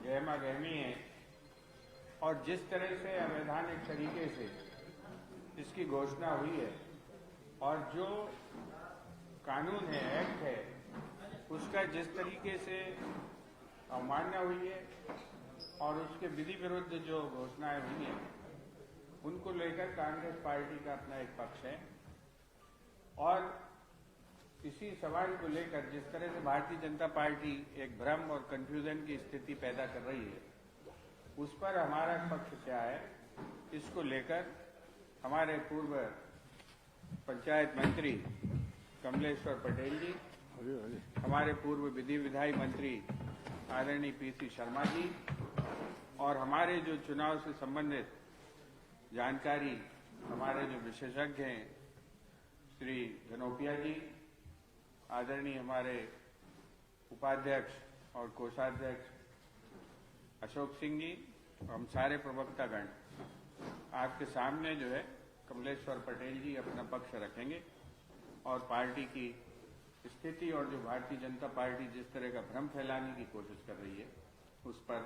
गहमा गहमी है और जिस तरह से अवैधानिक तरीके से इसकी घोषणा हुई है और जो कानून है, एक्ट है, उसका जिस तरीके से अवमानना हुई है और उसके विधि विरुद्ध जो घोषणाएं हुई हैं, उनको लेकर कांग्रेस पार्टी का अपना एक पक्ष है। और इसी सवाल को लेकर जिस तरह से भारतीय जनता पार्टी एक भ्रम और कंफ्यूजन की स्थिति पैदा कर रही है, उस पर हमारा पक्ष क्या है, इसको लेकर हमारे पूर्व पंचायत मंत्री कमलेश्वर पटेल जी, हमारे पूर्व विधि विधायी मंत्री आदरणीय पीसी शर्मा जी और हमारे जो चुनाव से संबंधित जानकारी हमारे जो विशेषज्ञ हैं श्री धनोपिया जी, आदरणीय हमारे उपाध्यक्ष और कोषाध्यक्ष अशोक सिंह जी, हम सारे प्रवक्तागण आपके सामने जो है कमलेश्वर पटेल जी अपना पक्ष रखेंगे और पार्टी की स्थिति और जो भारतीय जनता पार्टी जिस तरह का भ्रम फैलाने की कोशिश कर रही है, उस पर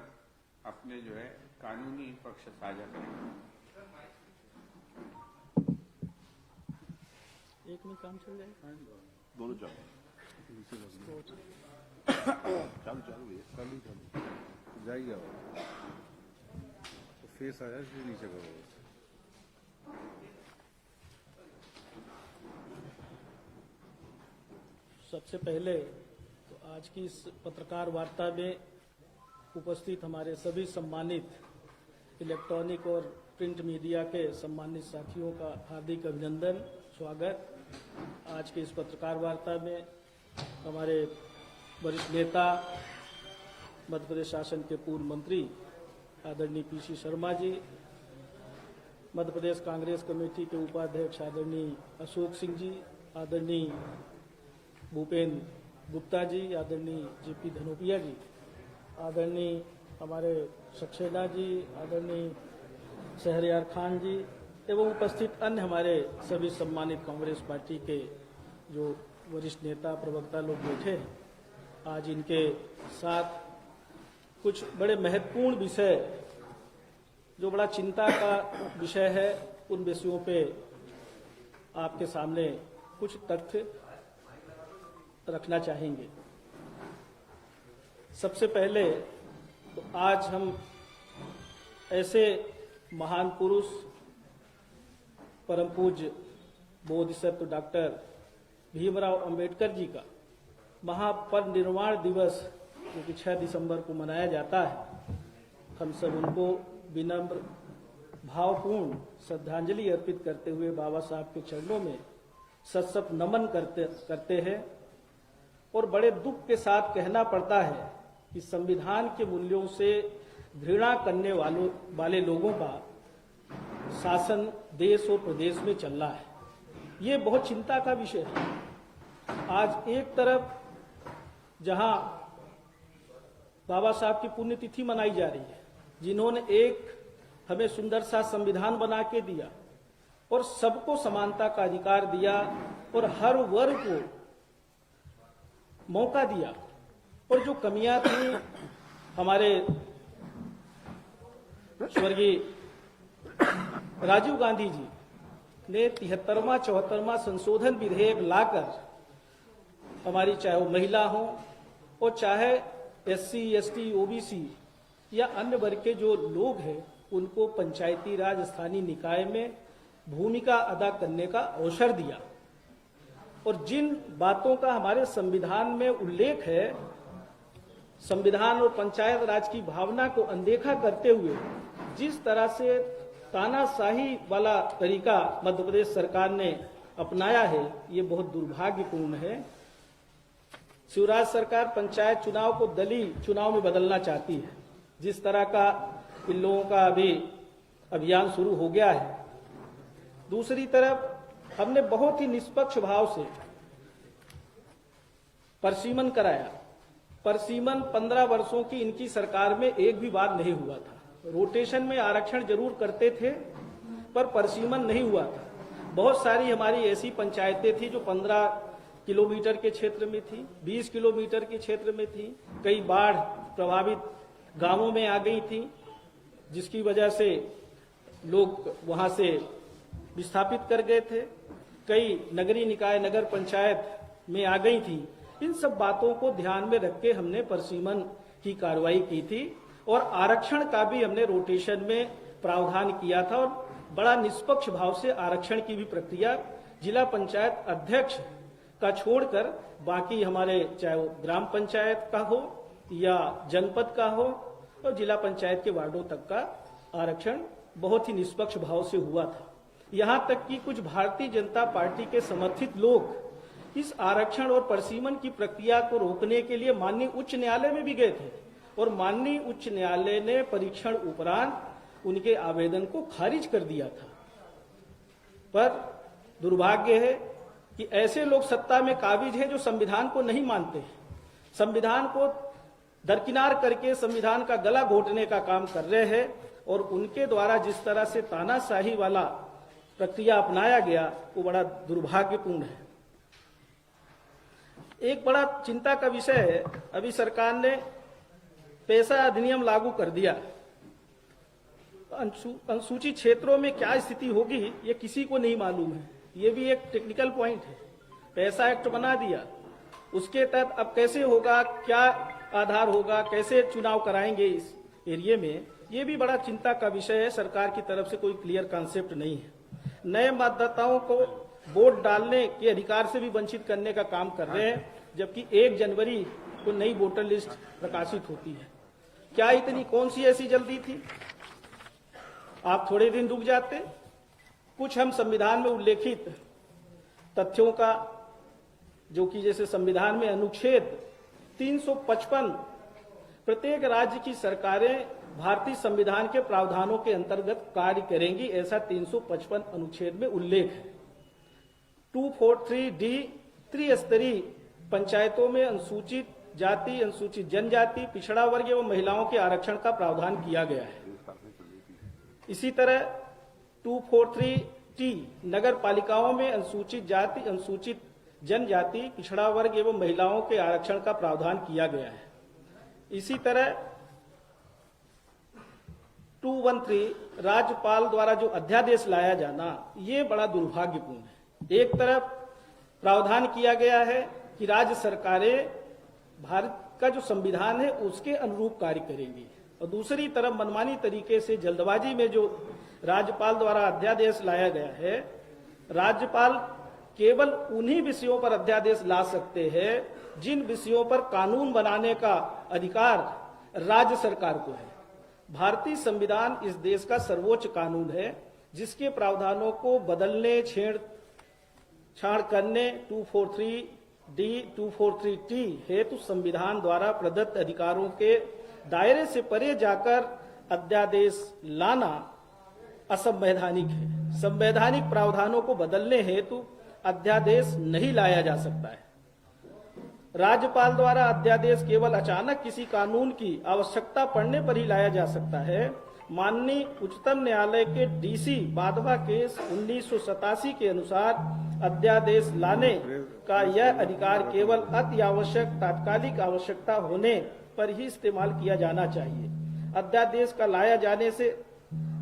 अपने जो है कानूनी पक्ष साझा करेंगे। एक में काम चल जाए, दोनों चालू चालू जाइए तो फेस आया फिर नीचे करो। सबसे पहले तो आज की इस पत्रकार वार्ता में उपस्थित हमारे सभी सम्मानित इलेक्ट्रॉनिक और प्रिंट मीडिया के सम्मानित साथियों का हार्दिक अभिनंदन, स्वागत। आज की इस पत्रकार वार्ता में हमारे वरिष्ठ नेता, मध्य प्रदेश शासन के पूर्व मंत्री आदरणीय पीसी शर्मा जी, मध्य प्रदेश कांग्रेस कमेटी के उपाध्यक्ष आदरणीय अशोक सिंह जी, आदरणीय भूपेंद्र गुप्ता जी, आदरणीय जेपी धनोपिया जी, आदरणीय हमारे सक्सेना जी, आदरणीय शहरयार खान जी एवं उपस्थित अन्य हमारे सभी सम्मानित कांग्रेस पार्टी के जो वरिष्ठ नेता प्रवक्ता लोग बैठे हैं। आज इनके साथ कुछ बड़े महत्वपूर्ण विषय, जो बड़ा चिंता का विषय है, उन विषयों पे आपके सामने कुछ तथ्य रखना चाहेंगे। सबसे पहले तो आज हम ऐसे महान पुरुष परम पूज्य बोधिसत्व डॉक्टर भीमराव अंबेडकर जी का महापरिनिर्वाण दिवस जो कि 6 दिसंबर को मनाया जाता है, हम सब उनको विनम्र भावपूर्ण श्रद्धांजलि अर्पित करते हुए बाबा साहब के चरणों में सत नमन करते हैं। और बड़े दुख के साथ कहना पड़ता है कि संविधान के मूल्यों से घृणा करने वाले लोगों का शासन देश और प्रदेश में चल रहा है। ये बहुत चिंता का विषय है। आज एक तरफ जहां बाबा साहब की पुण्यतिथि मनाई जा रही है, जिन्होंने एक हमें सुंदर सा संविधान बना के दिया और सबको समानता का अधिकार दिया और हर वर्ग को मौका दिया, और जो कमियां थी हमारे स्वर्गीय राजीव गांधी जी ने 73वां 74वां संशोधन विधेयक लाकर हमारी चाहे वो महिला हो और चाहे SC ST OBC या अन्य वर्ग के जो लोग हैं, उनको पंचायती राज स्थानीय निकाय में भूमिका अदा करने का अवसर दिया। और जिन बातों का हमारे संविधान में उल्लेख है, संविधान और पंचायत राज की भावना को अनदेखा करते हुए जिस तरह से तानाशाही वाला तरीका मध्य प्रदेश सरकार ने अपनाया है, ये बहुत दुर्भाग्यपूर्ण है। शिवराज सरकार पंचायत चुनाव को दलीय चुनाव में बदलना चाहती है। जिस तरह का इन लोगों का अभी अभियान शुरू हो गया है। दूसरी तरफ हमने बहुत ही निष्पक्ष भाव से परसीमन कराया। परसीमन 15 वर्षों की इनकी सरकार में एक भी बार नहीं हुआ था। रोटेशन में आरक्षण जरूर करते थे, पर परसीमन नहीं हुआ था। बहुत सारी हमारी ऐसी पंचायतें थी जो 15 किलोमीटर के क्षेत्र में थी, 20 किलोमीटर के क्षेत्र में थी, कई बाढ़ प्रभावित गांवों में आ गई थी, जिसकी वजह से लोग वहां से विस्थापित कर गए थे। कई नगरीय निकाय, नगर पंचायत में आ गई थी। इन सब बातों को ध्यान में रख के हमने परिसीमन की कार्रवाई की थी और आरक्षण का भी हमने रोटेशन में प्रावधान किया था और बड़ा निष्पक्ष भाव से आरक्षण की भी प्रक्रिया जिला पंचायत अध्यक्ष का छोड़कर बाकी हमारे, चाहे वो ग्राम पंचायत का हो या जनपद का हो और जिला पंचायत के वार्डों तक का आरक्षण बहुत ही निष्पक्ष भाव से हुआ था। यहां तक कि कुछ भारतीय जनता पार्टी के समर्थित लोग इस आरक्षण और परिसीमन की प्रक्रिया को रोकने के लिए माननीय उच्च न्यायालय में भी गए थे और माननीय उच्च न्यायालय ने परीक्षण उपरांत उनके आवेदन को खारिज कर दिया था। पर दुर्भाग्य है कि ऐसे लोग सत्ता में काबिज हैं जो संविधान को नहीं मानते हैं, संविधान को दरकिनार करके संविधान का गला घोटने का काम कर रहे हैं और उनके द्वारा जिस तरह से तानाशाही वाला प्रक्रिया अपनाया गया वो बड़ा दुर्भाग्यपूर्ण है। एक बड़ा चिंता का विषय है, अभी सरकार ने पैसा अधिनियम लागू कर दिया। अनुसूचित क्षेत्रों में क्या स्थिति होगी ये किसी को नहीं मालूम है, ये भी एक टेक्निकल पॉइंट है। पैसा एक्ट बना दिया, उसके तहत अब कैसे होगा, क्या आधार होगा, कैसे चुनाव कराएंगे इस एरिया में, ये भी बड़ा चिंता का विषय है। सरकार की तरफ से कोई क्लियर कॉन्सेप्ट नहीं है। नए मतदाताओं को वोट डालने के अधिकार से भी वंचित करने का काम कर रहे हैं, जबकि 1 जनवरी को नई वोटर लिस्ट प्रकाशित होती है। क्या इतनी कौन सी ऐसी जल्दी थी? आप थोड़े दिन रुक जाते। कुछ हम संविधान में उल्लेखित तथ्यों का, जो कि जैसे संविधान में अनुच्छेद 355 प्रत्येक राज्य की सरकारें भारतीय संविधान के प्रावधानों के अंतर्गत कार्य करेंगी, ऐसा 355 अनुच्छेद में उल्लेख है। 243D त्रिस्तरीय पंचायतों में अनुसूचित जाति, अनुसूचित जनजाति, पिछड़ा वर्ग एवं महिलाओं के आरक्षण का प्रावधान किया गया है। इसी तरह 243T नगर पालिकाओं में अनुसूचित जाति, अनुसूचित जनजाति, पिछड़ा वर्ग एवं महिलाओं के आरक्षण का प्रावधान किया गया है। इसी तरह 213 राज्यपाल द्वारा जो अध्यादेश लाया जाना, ये बड़ा दुर्भाग्यपूर्ण है। एक तरफ प्रावधान किया गया है कि राज्य सरकारें भारत का जो संविधान है उसके अनुरूप कार्य करेंगी और दूसरी तरफ मनमानी तरीके से जल्दबाजी में जो राज्यपाल द्वारा अध्यादेश लाया गया है, राज्यपाल केवल उन्हीं विषयों पर अध्यादेश ला सकते हैं जिन विषयों पर कानून बनाने का अधिकार राज्य सरकार को है। भारतीय संविधान इस देश का सर्वोच्च कानून है, जिसके प्रावधानों को बदलने, छेड़छाड़ करने 243D, 243T हेतु संविधान द्वारा प्रदत्त अधिकारों के दायरे से परे जाकर अध्यादेश लाना असंवैधानिक है। संवैधानिक प्रावधानों को बदलने हेतु अध्यादेश नहीं लाया जा सकता है। राज्यपाल द्वारा अध्यादेश केवल अचानक किसी कानून की आवश्यकता पड़ने पर ही लाया जा सकता है। माननीय उच्चतम न्यायालय के DC वाधवा केस 1987 के अनुसार अध्यादेश लाने का यह अधिकार केवल अति आवश्यक तात्कालिक आवश्यकता होने पर ही इस्तेमाल किया जाना चाहिए। अध्यादेश का लाया जाने से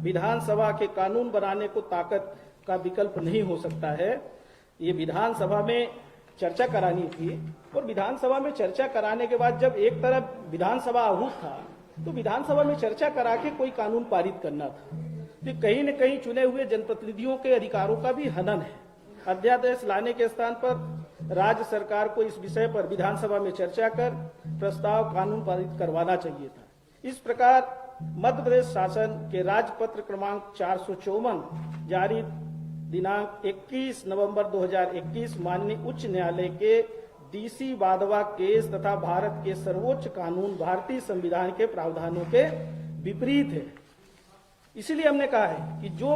विधानसभा के कानून बनाने को ताकत का विकल्प नहीं हो सकता है। ये विधानसभा में चर्चा करानी थी और विधानसभा में चर्चा कराने के बाद जब एक तरफ विधानसभा आहूत था तो विधानसभा में चर्चा करा के कोई कानून पारित करना था। तो कहीं न कहीं चुने हुए जनप्रतिनिधियों के अधिकारों का भी हनन है। अध्यादेश लाने के स्थान पर राज्य सरकार को इस विषय पर विधानसभा में चर्चा कर प्रस्ताव कानून पारित करवाना चाहिए था। इस प्रकार मध्य प्रदेश शासन के राजपत्र क्रमांक 454 जारी दिनांक 21 नवंबर 2021 माननीय उच्च न्यायालय के DC वाधवा केस तथा भारत के सर्वोच्च कानून भारतीय संविधान के प्रावधानों के विपरीत है। इसलिए हमने कहा है कि जो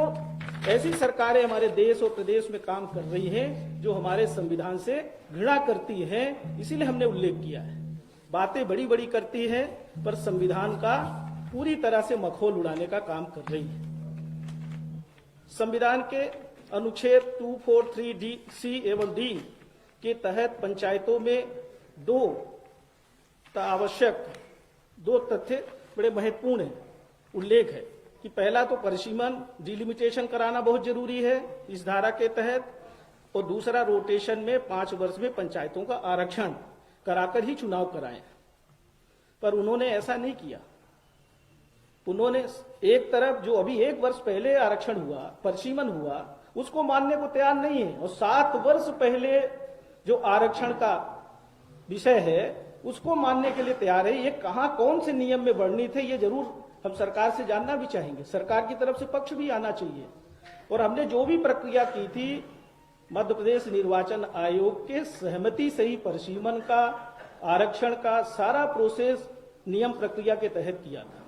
ऐसी सरकारें हमारे देश और प्रदेश में काम कर रही हैं जो हमारे संविधान से घृणा करती हैं, इसीलिए हमने उल्लेख किया है। बातें बड़ी बड़ी करती है पर संविधान का पूरी तरह से मखौल उड़ाने का काम कर रही है। संविधान के अनुच्छेद 243C एवं D के तहत पंचायतों में दो तथ्य बड़े महत्वपूर्ण उल्लेख है कि पहला तो परिसीमन डिलिमिटेशन कराना बहुत जरूरी है इस धारा के तहत, और दूसरा रोटेशन में 5 वर्ष में पंचायतों का आरक्षण कराकर ही चुनाव कराएं। पर उन्होंने ऐसा नहीं किया। उन्होंने एक तरफ जो अभी 1 वर्ष पहले आरक्षण हुआ, परिसीमन हुआ, उसको मानने को तैयार नहीं है, और 7 वर्ष पहले जो आरक्षण का विषय है उसको मानने के लिए तैयार है। ये कहां कौन से नियम में वर्णित है, ये जरूर हम सरकार से जानना भी चाहेंगे। सरकार की तरफ से पक्ष भी आना चाहिए। और हमने जो भी प्रक्रिया की थी मध्य प्रदेश निर्वाचन आयोग के सहमति से ही परिसीमन का, आरक्षण का सारा प्रोसेस नियम प्रक्रिया के तहत किया था।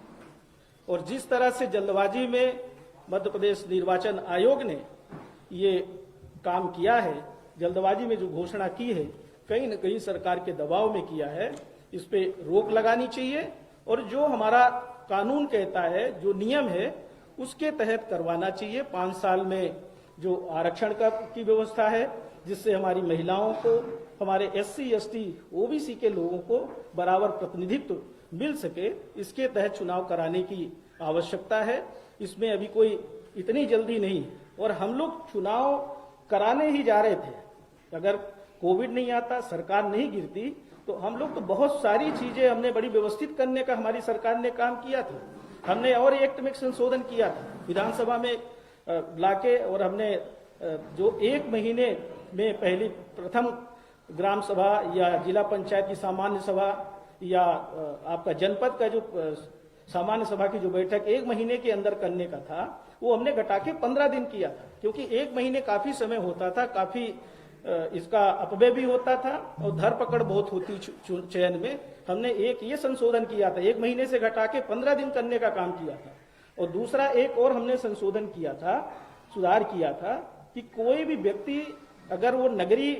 और जिस तरह से जल्दबाजी में मध्य प्रदेश निर्वाचन आयोग ने ये काम किया है, जल्दबाजी में जो घोषणा की है, कहीं न कहीं सरकार के दबाव में किया है। इस पे रोक लगानी चाहिए और जो हमारा कानून कहता है, जो नियम है, उसके तहत करवाना चाहिए। 5 साल में जो आरक्षण की व्यवस्था है, जिससे हमारी महिलाओं को, हमारे SC, ST, OBC के लोगों को बराबर प्रतिनिधित्व मिल सके, इसके तहत चुनाव कराने की आवश्यकता है। इसमें अभी कोई इतनी जल्दी नहीं। और हम लोग चुनाव कराने ही जा रहे थे। अगर कोविड नहीं आता, सरकार नहीं गिरती, तो हम लोग तो बहुत सारी चीजें हमने बड़ी व्यवस्थित करने का हमारी सरकार ने काम किया था। हमने और एक्ट में संशोधन किया था विधानसभा में लाके, और हमने जो 1 महीने में पहली प्रथम ग्राम सभा या जिला पंचायत की सामान्य सभा या आपका जनपद का जो सामान्य सभा की जो बैठक 1 महीने के अंदर करने का था, वो हमने घटा के 15 दिन किया था। क्योंकि 1 महीने काफी समय होता था, काफी इसका अपव्यय भी होता था और धरपकड़ बहुत होती चयन में। हमने एक ये संशोधन किया था, 1 महीने से घटा के 15 दिन करने का काम किया था। और दूसरा एक और हमने संशोधन किया था, सुधार किया था कि कोई भी व्यक्ति अगर वो नगरीय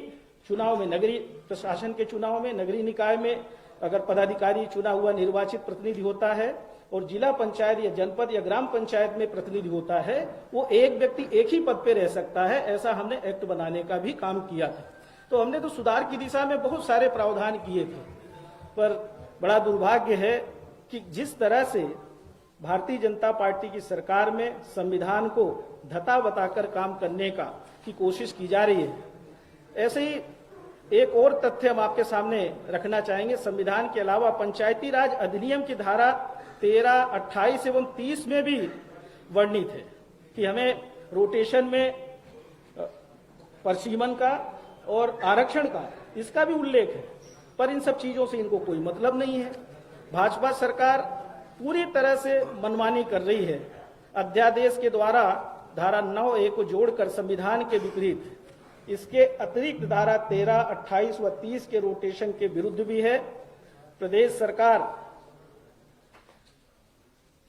चुनाव में, नगरीय प्रशासन के चुनाव में, नगरीय निकाय में अगर पदाधिकारी चुना हुआ निर्वाचित प्रतिनिधि होता है और जिला पंचायत या जनपद या ग्राम पंचायत में प्रतिनिधि होता है, वो एक व्यक्ति एक ही पद पे रह सकता है। ऐसा हमने एक्ट बनाने का भी काम किया था। तो हमने तो सुधार की दिशा में बहुत सारे प्रावधान किए थे। पर बड़ा दुर्भाग्य है कि जिस तरह से भारतीय जनता पार्टी की सरकार में संविधान को धता बताकर काम करने की कोशिश की जा रही है। ऐसे ही एक और तथ्य हम आपके सामने रखना चाहेंगे। संविधान के अलावा पंचायती राज अधिनियम की धारा 13, 28 एवं 30 में भी वर्णित है कि हमें रोटेशन में परिसीमन का और आरक्षण का, इसका भी उल्लेख है। पर इन सब चीजों से इनको कोई मतलब नहीं है। भाजपा सरकार पूरी तरह से मनमानी कर रही है। अध्यादेश के द्वारा धारा 9A को जोड़कर संविधान के विपरीत, इसके अतिरिक्त धारा 13, 28 व 30 के रोटेशन के विरुद्ध भी है। प्रदेश सरकार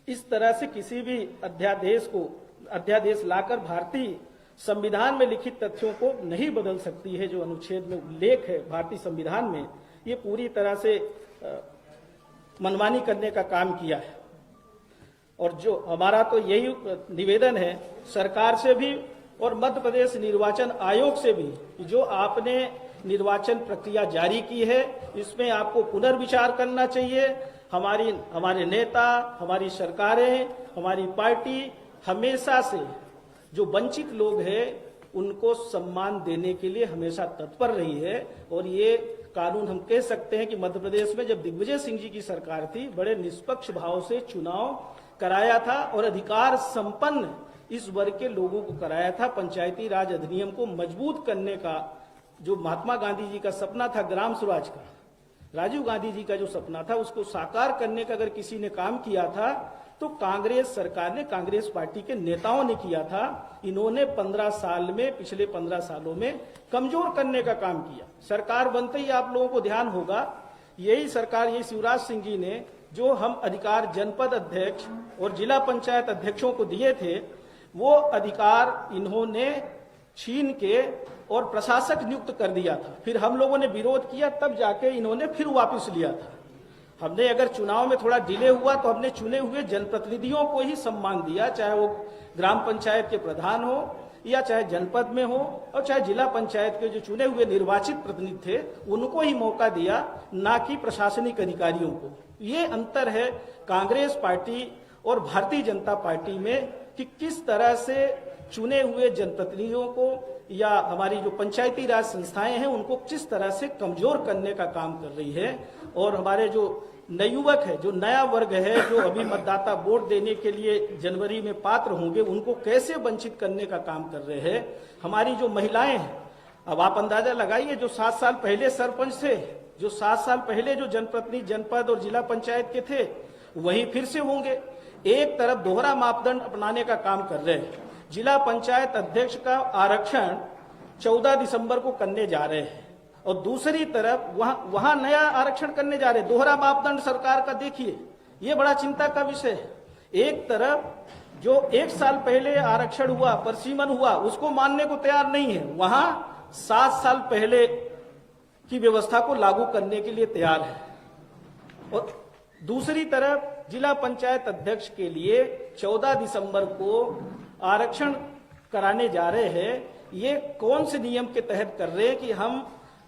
इस तरह से किसी भी अध्यादेश लाकर भारतीय संविधान में लिखित तथ्यों को नहीं बदल सकती है। जो अनुच्छेद में उल्लेख है भारतीय संविधान में, ये पूरी तरह से मनमानी करने का काम किया है। और जो हमारा तो यही निवेदन है सरकार से भी और मध्य प्रदेश निर्वाचन आयोग से भी कि जो आपने निर्वाचन प्रक्रिया जारी की है, इसमें आपको पुनर्विचार करना चाहिए। हमारे नेता, हमारी सरकारें, हमारी पार्टी हमेशा से जो वंचित लोग हैं उनको सम्मान देने के लिए हमेशा तत्पर रही है। और ये कानून हम कह सकते हैं कि मध्य प्रदेश में जब दिग्विजय सिंह जी की सरकार थी, बड़े निष्पक्ष भाव से चुनाव कराया था और अधिकार संपन्न इस वर्ग के लोगों को कराया था। पंचायती राज अधिनियम को मजबूत करने का जो महात्मा गांधी जी का सपना था, ग्राम स्वराज का, राजीव गांधी जी का जो सपना था, उसको साकार करने का अगर किसी ने काम किया था तो कांग्रेस सरकार ने, कांग्रेस पार्टी के नेताओं ने किया था। इन्होंने 15 साल में, पिछले 15 सालों में कमजोर करने का काम किया। सरकार बनते ही आप लोगों को ध्यान होगा, यही सरकार, यही शिवराज सिंह जी ने जो हम अधिकार जनपद अध्यक्ष और जिला पंचायत अध्यक्षों को दिए थे, वो अधिकार इन्होंने छीन के और प्रशासक नियुक्त कर दिया था। फिर हम लोगों ने विरोध किया, तब जाके इन्होंने फिर वापस लिया था। हमने अगर चुनाव में थोड़ा डिले हुआ तो हमने चुने हुए जनप्रतिनिधियों को ही सम्मान दिया, चाहे वो ग्राम पंचायत के प्रधान हो या चाहे जनपद में हो और चाहे जिला पंचायत के जो चुने हुए निर्वाचित प्रतिनिधि थे उनको ही मौका दिया, ना कि प्रशासनिक अधिकारियों को। ये अंतर है कांग्रेस पार्टी और भारतीय जनता पार्टी में कि किस तरह से चुने हुए जनप्रतिनिधियों को या हमारी जो पंचायती राज संस्थाएं हैं उनको किस तरह से कमजोर करने का काम कर रही है, और हमारे जो नवयुवक है, जो नया वर्ग है, जो अभी मतदाता वोट देने के लिए जनवरी में पात्र होंगे, उनको कैसे वंचित करने का काम कर रहे हैं। हमारी जो महिलाएं हैं, अब आप अंदाजा लगाइए, जो 7 साल पहले सरपंच थे, जो 7 साल पहले जो जनप्रतिनिधि जनपद और जिला पंचायत के थे, वही फिर से होंगे। एक तरफ दोहरा मापदंड अपनाने का काम कर रहे हैं। जिला पंचायत अध्यक्ष का आरक्षण 14 दिसंबर को करने जा रहे हैं, और दूसरी तरफ वहां नया आरक्षण करने जा रहे हैं। दोहरा मापदंड सरकार का देखिए, ये बड़ा चिंता का विषय है। एक तरफ जो 1 साल पहले आरक्षण हुआ, परिसीमन हुआ, उसको मानने को तैयार नहीं है, वहां 7 साल पहले की व्यवस्था को लागू करने के लिए तैयार है। और दूसरी तरफ जिला पंचायत अध्यक्ष के लिए 14 दिसंबर को आरक्षण कराने जा रहे हैं। ये कौन से नियम के तहत कर रहे हैं कि हम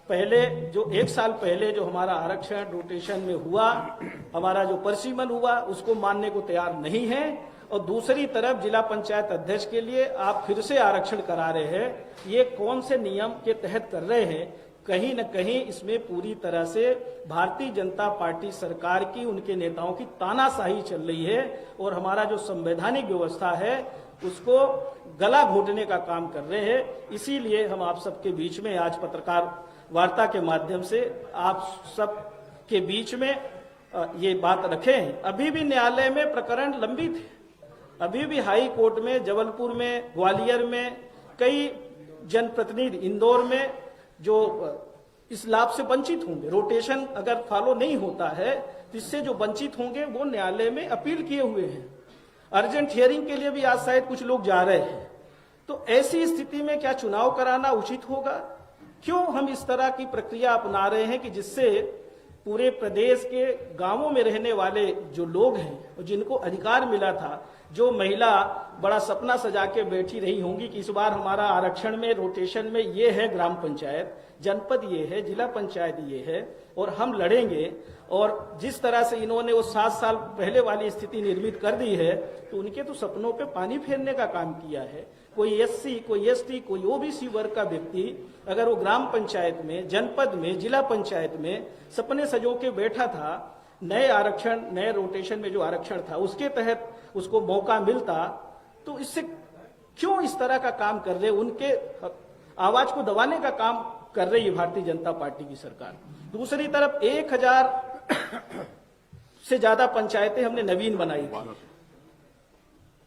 पहले जो 1 साल पहले जो हमारा आरक्षण रोटेशन में हुआ, हमारा जो परिसीमन हुआ, उसको मानने को तैयार नहीं है, और दूसरी तरफ जिला पंचायत अध्यक्ष के लिए आप फिर से आरक्षण करा रहे हैं। ये कौन से नियम के तहत कर रहे हैं? कहीं न कहीं इसमें पूरी तरह से भारतीय जनता पार्टी सरकार की, उनके नेताओं की तानाशाही चल रही है, और हमारा जो संवैधानिक व्यवस्था है उसको गला घोटने का काम कर रहे हैं। इसीलिए हम आप सबके बीच में आज पत्रकार वार्ता के माध्यम से आप सब के बीच में ये बात रखे हैं। अभी भी न्यायालय में प्रकरण लंबित है, अभी भी हाई कोर्ट में, जबलपुर में, ग्वालियर में कई जनप्रतिनिधि, इंदौर में जो इस लाभ से वंचित होंगे। रोटेशन अगर फॉलो नहीं होता है तो इससे जो वंचित होंगे वो न्यायालय में अपील किए हुए हैं। अर्जेंट हियरिंग के लिए भी आज शायद कुछ लोग जा रहे हैं। तो ऐसी स्थिति में क्या चुनाव कराना उचित होगा? क्यों हम इस तरह की प्रक्रिया अपना रहे हैं कि जिससे पूरे प्रदेश के गांवों में रहने वाले जो लोग हैं और जिनको अधिकार मिला था, जो महिला बड़ा सपना सजा के बैठी रही होंगी कि इस बार हमारा आरक्षण में, रोटेशन में ये है, ग्राम पंचायत, जनपद ये है, जिला पंचायत ये है और हम लड़ेंगे, और जिस तरह से इन्होंने वो 7 साल पहले वाली स्थिति निर्मित कर दी है, तो उनके तो सपनों पे पानी फेरने का काम किया है। कोई एससी, कोई एसटी, कोई ओबीसी वर्ग का व्यक्ति अगर वो ग्राम पंचायत में, जनपद में, जिला पंचायत में सपने सजो के बैठा था, नए आरक्षण, नए रोटेशन में जो आरक्षण था उसके तहत उसको मौका मिलता, तो इससे क्यों इस तरह का काम कर रहे? उनके आवाज को दबाने का काम कर रही है भारतीय जनता पार्टी की सरकार। दूसरी तरफ 1000 से ज्यादा पंचायतें हमने नवीन बनाई थी,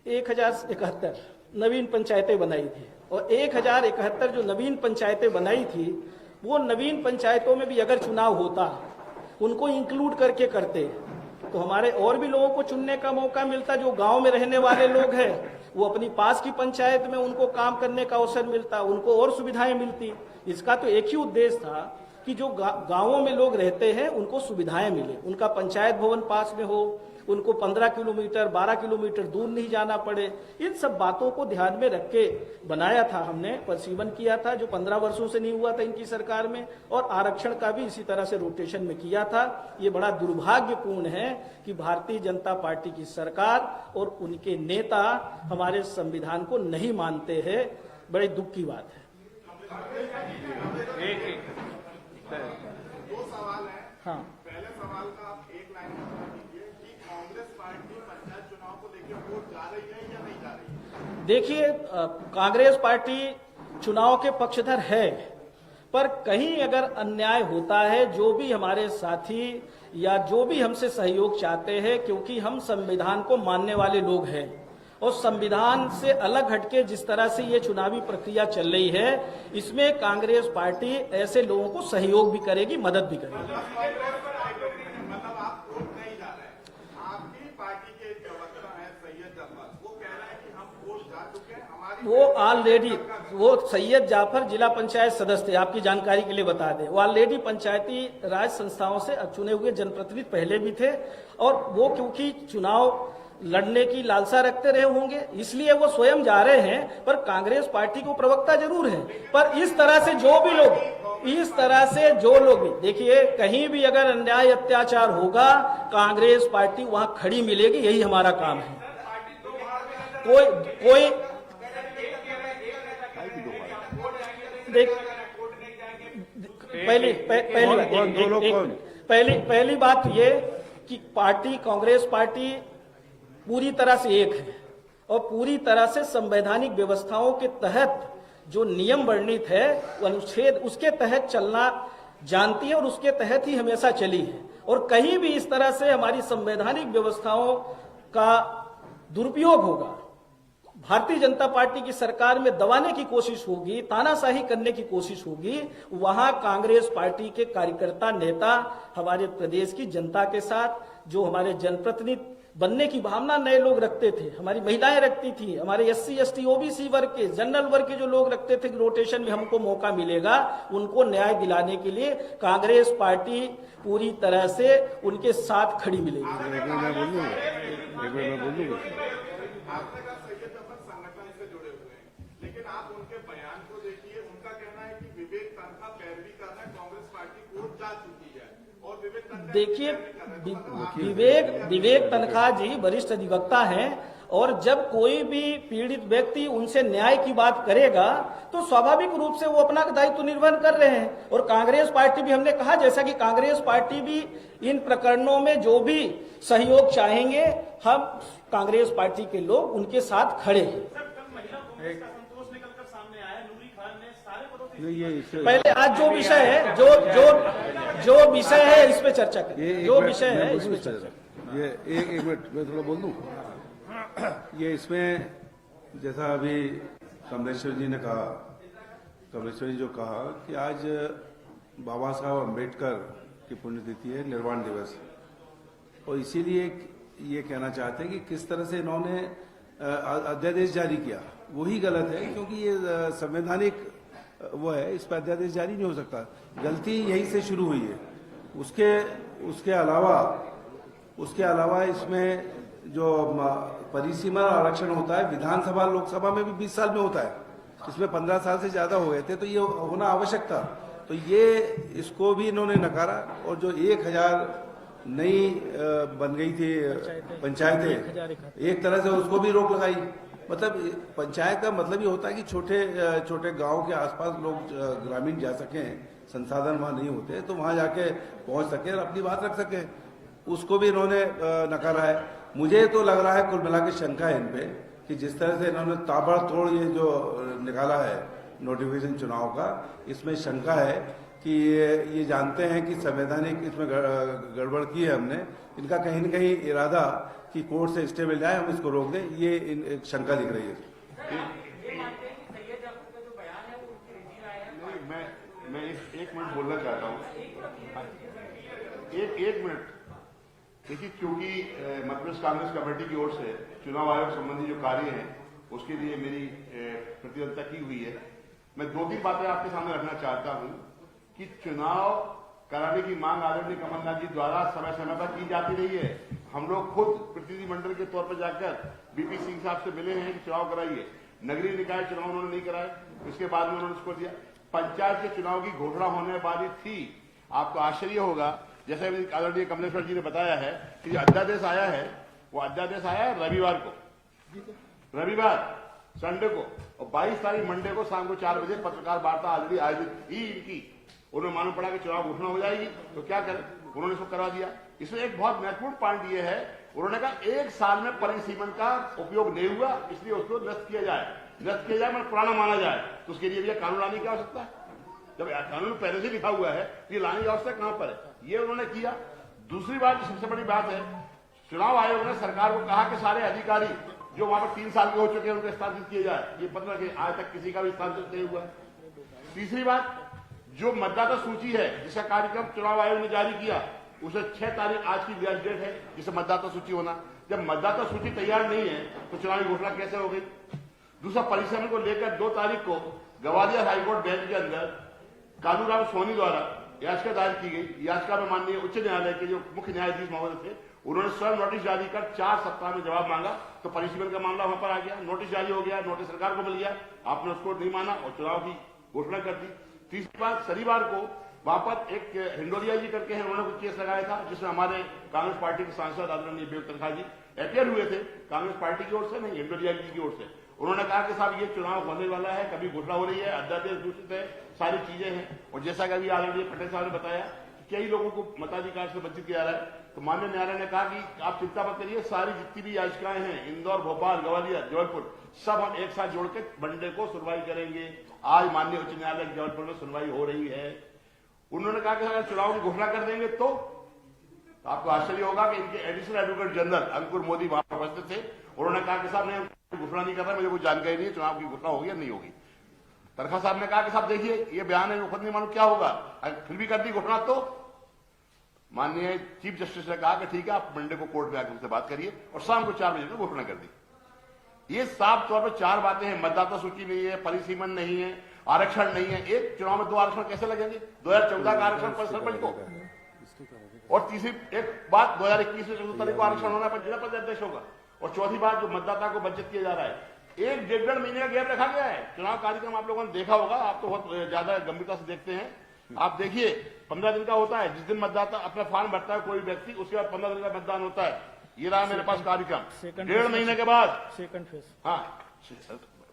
1071 नवीन पंचायतें बनाई थी, और 1071 जो नवीन पंचायतें बनाई थी, वो नवीन पंचायतों में भी अगर चुनाव होता, उनको इंक्लूड करके करते, तो हमारे और भी लोगों को चुनने का मौका मिलता। जो गांव में रहने वाले लोग हैं वो अपनी पास की पंचायत में उनको काम करने का अवसर मिलता, उनको और सुविधाएं मिलती। इसका तो एक ही उद्देश्य था कि जो गांवों में लोग रहते हैं उनको सुविधाएं मिले, उनका पंचायत भवन पास में हो, उनको 15 किलोमीटर 12 किलोमीटर दूर नहीं जाना पड़े। इन सब बातों को ध्यान में रख के बनाया था हमने, परिसीमन किया था जो 15 वर्षों से नहीं हुआ था इनकी सरकार में, और आरक्षण का भी इसी तरह से रोटेशन में किया था। ये बड़ा दुर्भाग्यपूर्ण है कि भारतीय जनता पार्टी की सरकार और उनके नेता हमारे संविधान को नहीं मानते हैं। बड़े दुख की बात है। दो सवाल है। हाँ, पहले सवाल का आप एक लाइन में बता दीजिए कि कांग्रेस पार्टी पंचायत चुनाव को लेकर वोट जा रही है या नहीं जा रही है? देखिए, कांग्रेस पार्टी चुनाव के पक्षधर है, पर कहीं अगर अन्याय होता है, जो भी हमारे साथी या जो भी हमसे सहयोग चाहते हैं, क्योंकि हम संविधान को मानने वाले लोग हैं और संविधान से अलग हटके जिस तरह से ये चुनावी प्रक्रिया चल रही है, इसमें कांग्रेस पार्टी ऐसे लोगों को सहयोग भी करेगी, मदद भी करेगी। मतलब आप वोट नहीं जा रहे हैं। आपकी पार्टी के प्रवक्ता है सैयद जाफर, वो कह रहे हैं कि हम वोट जा चुके हैं, हमारी वो ऑलरेडी, वो सैयद जाफर जिला पंचायत सदस्य थे, आपकी जानकारी के लिए बता दें। वो ऑलरेडी पंचायती राज संस्थाओं से चुने हुए जनप्रतिनिधि पहले भी थे, और वो क्योंकि चुनाव लड़ने की लालसा रखते रहे होंगे, इसलिए वो स्वयं जा रहे हैं। पर कांग्रेस पार्टी को प्रवक्ता जरूर है। पर इस तरह से जो लोग भी देखिए, कहीं भी अगर अन्याय अत्याचार होगा, कांग्रेस पार्टी वहां खड़ी मिलेगी। यही हमारा काम है। कोई पहली बात ये कि पार्टी, कांग्रेस पार्टी पूरी तरह से एक है और पूरी तरह से संवैधानिक व्यवस्थाओं के तहत जो नियम वर्णित है, अनुच्छेद, उसके तहत चलना जानती है और उसके तहत ही हमेशा चली है। और कहीं भी इस तरह से हमारी संवैधानिक व्यवस्थाओं का दुरुपयोग होगा, भारतीय जनता पार्टी की सरकार में दबाने की कोशिश होगी, तानाशाही करने की कोशिश होगी, वहां कांग्रेस पार्टी के कार्यकर्ता, नेता हमारे प्रदेश की जनता के साथ, जो हमारे जनप्रतिनिधि बनने की भावना नए लोग रखते थे, हमारी महिलाएं रखती थी, हमारे SC ST OBC वर्ग के, जनरल वर्ग के जो लोग रखते थे कि रोटेशन में हमको मौका मिलेगा, उनको न्याय दिलाने के लिए कांग्रेस पार्टी पूरी तरह से उनके साथ खड़ी मिलेगी। आपने कहा सैयद जफर संगठन से जुड़े हुए हैं, लेकिन आप उनके बयान को देखिए। उनका कहना है कि विवेक तनखा पैरवी कर रहा है, कांग्रेस पार्टी कोर्ट जा चुकी है और विवेक तनखा देखिए, विवेक तनखा जी वरिष्ठ अधिवक्ता हैं और जब कोई भी पीड़ित व्यक्ति उनसे न्याय की बात करेगा तो स्वाभाविक रूप से वो अपना दायित्व निर्वहन कर रहे हैं। और कांग्रेस पार्टी भी, हमने कहा जैसा कि कांग्रेस पार्टी भी इन प्रकरणों में जो भी सहयोग चाहेंगे, हम कांग्रेस पार्टी के लोग उनके साथ खड़े हैं। पहले आज जो विषय है, जो विषय है इस पे चर्चा करें। जो विषय है इस पे चर्चा। ये एक मिनट मैं थोड़ा बोल दूं। ये इसमें जैसा अभी कमलेश्वर जी ने कहा, कमलेश्वर जी जो कहा कि आज बाबा साहब अम्बेडकर की पुण्यतिथि है, निर्वाण दिवस, और इसीलिए ये कहना चाहते हैं कि किस तरह से इन्होंने अध्यादेश जारी किया, वही गलत है, क्योंकि ये संवैधानिक वो है, इस पर अध्यादेश जारी नहीं हो सकता। गलती यहीं से शुरू हुई है। उसके अलावा इसमें जो परिसीमा आरक्षण होता है, विधानसभा लोकसभा में भी 20 साल में होता है, इसमें 15 साल से ज्यादा हो गए थे, तो ये होना आवश्यक था। तो ये इसको भी इन्होंने नकारा। और जो 1000 नई बन गई थी पंचायतें, एक तरह से उसको भी रोक लगाई। मतलब पंचायत का मतलब ये होता है कि छोटे छोटे गांव के आसपास लोग ग्रामीण जा सकें, संसाधन वहां नहीं होते तो वहां जाके पहुंच सके और अपनी बात रख सके, उसको भी इन्होंने नकारा है। मुझे तो लग रहा है, कुल मिला के शंका है इन पे, कि जिस तरह से इन्होंने ताबड़तोड़ ये जो निकाला है नोटिफिकेशन चुनाव का, इसमें शंका है कि ये जानते हैं कि संवैधानिक इसमें गड़बड़ की है हमने, इनका कहीं न कहीं इरादा कि कोर्ट से स्टे मिल जाए, हम इसको रोक दें, ये एक शंका दिख रही है। मैं एक मिनट बोलना चाहता हूँ। एक मिनट देखिए, क्योंकि मध्यप्रदेश कांग्रेस कमेटी की ओर से चुनाव आयोग संबंधी जो कार्य है उसके लिए मेरी प्रतिबद्धता की हुई है। मैं 2-3 बातें आपके सामने रखना चाहता हूं कि चुनाव कराने की मांग आदरणीय कमलनाथ जी द्वारा समय समय पर की जाती रही है। हम लोग खुद प्रतिनिधिमंडल के तौर पर जाकर BP सिंह साहब से मिले हैं कि चुनाव कराइए। नगरीय निकाय चुनाव उन्होंने नहीं कराए, उसके बाद में उन्होंने उसको दिया। पंचायत के चुनाव की घोषणा होने वाली थी। आपको आश्चर्य होगा, जैसे आदरणीय कमलेश्वर जी ने बताया है कि जो अध्यादेश आया है, वो अध्यादेश आया है रविवार संडे को, और 22 तारीख मंडे को शाम को 4 बजे पत्रकार वार्ता ऑलरेडी आयोजित थी इनकी। उन्हें मालूम पड़ा कि चुनाव घोषणा हो जाएगी तो क्या करें, उन्होंने इसको करवा दिया। इसमें एक बहुत महत्वपूर्ण पॉइंट ये है, उन्होंने कहा 1 साल में परिसीमन का उपयोग नहीं हुआ, इसलिए उसको निरस्त किया जाए, मतलब पुराना माना जाए। तो उसके लिए भी कानून लाने की आवश्यकता है। जब कानून पहले से लिखा हुआ है तो ये लाने की आवश्यकता कहां पर है, ये उन्होंने किया। दूसरी बात, सबसे बड़ी बात है, चुनाव आयोग ने सरकार को कहा कि सारे अधिकारी जो वहां पर 3 साल के हो चुके हैं उनको स्थानांतरित किए जाए। ये पता कि आज तक किसी का भी स्थानांतरित नहीं हुआ। तीसरी बात, जो मतदाता सूची है जिसका कार्यक्रम चुनाव आयोग ने जारी किया, उसे 6 तारीख आज की लास्ट डेट है जिसे मतदाता सूची होना। जब मतदाता सूची तैयार नहीं है तो चुनावी घोषणा कैसे हो गई। दूसरा, परिसीमन को लेकर 2 तारीख को ग्वालियर हाईकोर्ट बेंच के अंदर कालूराम सोनी द्वारा याचिका दायर की गई। याचिका में माननीय उच्च न्यायालय के जो मुख्य न्यायाधीश महोदय थे उन्होंने स्वयं नोटिस जारी कर 4 सप्ताह में जवाब मांगा, तो परिसीमन का मामला वहां पर आ गया, नोटिस जारी हो गया, नोटिस सरकार को मिल गया, आपने उसको नहीं माना और चुनाव की घोषणा कर दी। तीसरी बात, शनिवार को वहां पर एक हिंडोलिया जी करके हैं, उन्होंने कुछ केस लगाया था जिसमें हमारे कांग्रेस पार्टी के सांसद आदरणीय विवेक तनखा जी अपियर हुए थे, कांग्रेस पार्टी की ओर से नहीं, हिंडोलिया जी की ओर से। उन्होंने कहा कि साहब ये चुनाव होने वाला है, कभी घोषणा हो रही है, अध्यादेश दूषित है, सारी चीजें हैं। और जैसा कि अभी आदरणीय पटेल साहब ने बताया कि कई लोगों को मताधिकार से वंचित किया जा रहा है, तो माननीय न्यायालय ने कहा कि आप चिंता मत करिए, सारी जितनी भी याचिकाएं हैं इंदौर, भोपाल, ग्वालियर, जबलपुर, सब हम एक साथ जोड़ के मंडे को सुनवाई करेंगे। आज माननीय उच्च न्यायालय जबलपुर में सुनवाई हो रही है। उन्होंने कहा कि अगर चुनाव की घोषणा कर देंगे तो आपको आश्चर्य होगा कि इनके एडिशनल एडवोकेट जनरल अंकुर मोदी वहां उपस्थित थे। उन्होंने कहा कि साहब मैं घोषणा नहीं कर रहा, मुझे कोई जानकारी नहीं है चुनाव की घोषणा होगी या नहीं होगी। तनखा साहब ने कहा कि साहब देखिए ये बयान है, खुद नहीं मालूम क्या होगा, फिर भी कर दी घोषणा। तो माननीय चीफ जस्टिस ने कहा कि ठीक है, आप मंडे को कोर्ट में आकर उनसे बात करिए, और शाम को 4 बजे को घोषणा कर दी। ये साफ तौर पर 4 बातें हैं, मतदाता सूची नहीं है, परिसीमन नहीं है, आरक्षण नहीं है। एक चुनाव में 2 आरक्षण कैसे लगेंगे? 2014 का आरक्षण पर सरपंच को, और तीसरी एक बात 2021 में 14 तारीख को आरक्षण होना पर जिला पंचायत अध्यक्ष होगा, और चौथी बात जो मतदाता को वंचित किया जा रहा है, 1-1.5 महीने का गैप रखा गया है। चुनाव कार्यक्रम आप लोगों ने देखा होगा, आप तो बहुत ज्यादा गंभीरता से देखते हैं। आप देखिए 15 दिन का होता है, जिस दिन मतदाता अपना फॉर्म भरता है कोई व्यक्ति, उसके बाद 15 दिन का मतदान होता है। ये रहा मेरे पास कार्यक्रम, 1.5 महीने के बाद सेकंड फेज। हाँ,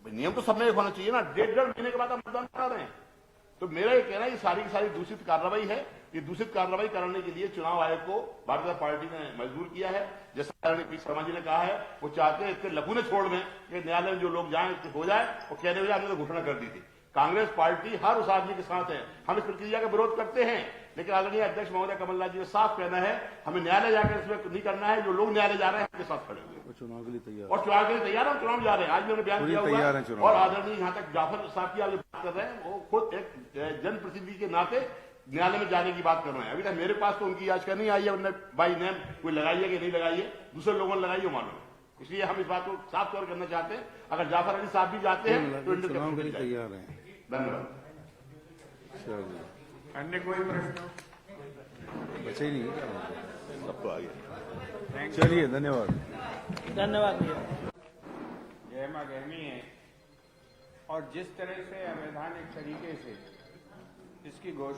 नियम तो सब में एक होना चाहिए ना, 1.5 महीने के बाद आप मतदान करा रहे हैं। तो मेरा ये कहना है ये सारी की सारी दूषित कार्रवाई है। ये दूषित कार्रवाई कराने के लिए चुनाव आयोग को भारतीय जनता पार्टी ने मजबूर किया है। जैसा पी शर्मा जी ने कहा है, वो चाहते हैं इतने लघु ने छोड़ दें कि न्यायालय में जो लोग जाए हो जाए, और कहने हुए हमने तो घोषणा कर दी थी। कांग्रेस पार्टी हर उस आदमी के साथ है, हम इस प्रक्रिया का विरोध करते हैं, लेकिन आदरणीय अध्यक्ष महोदय कमलनाथ जी ने साफ कहना है हमें न्यायालय जाकर इसमें नहीं करना है। जो लोग न्यायालय जा रहे हैं उनके साथ खड़े हुए, चुनाव के लिए तैयार, और चुनाव के लिए तैयार है, चुनाव जा रहे हैं। आज भी उन्होंने बयान दिया हुआ है, और आदरणीय यहाँ तक जाफर साहब की आप बात कर रहे हैं, वो खुद एक जनप्रतिनिधि के नाते न्यायालय में जाने की बात कर रहे हैं। अभी तक मेरे पास तो उनकी याचिका नहीं आई है, उन्होंने बाई नेम कोई लगाई है कि नहीं लगाई है, दूसरे लोगों ने लगाई हो मालूम है। इसलिए हम इस बात को साफ तौर करना चाहते हैं, अगर जाफर अली साहब भी जाते हैं तो चुनाव के लिए तैयार है। धन्यवाद। अन्य कोई प्रश्न? बचे ही नहीं, सब तो आ गया। चलिए धन्यवाद। धन्यवाद भैया। गहमा गहमी है, और जिस तरह से अवैधानिक तरीके से इसकी घोषणा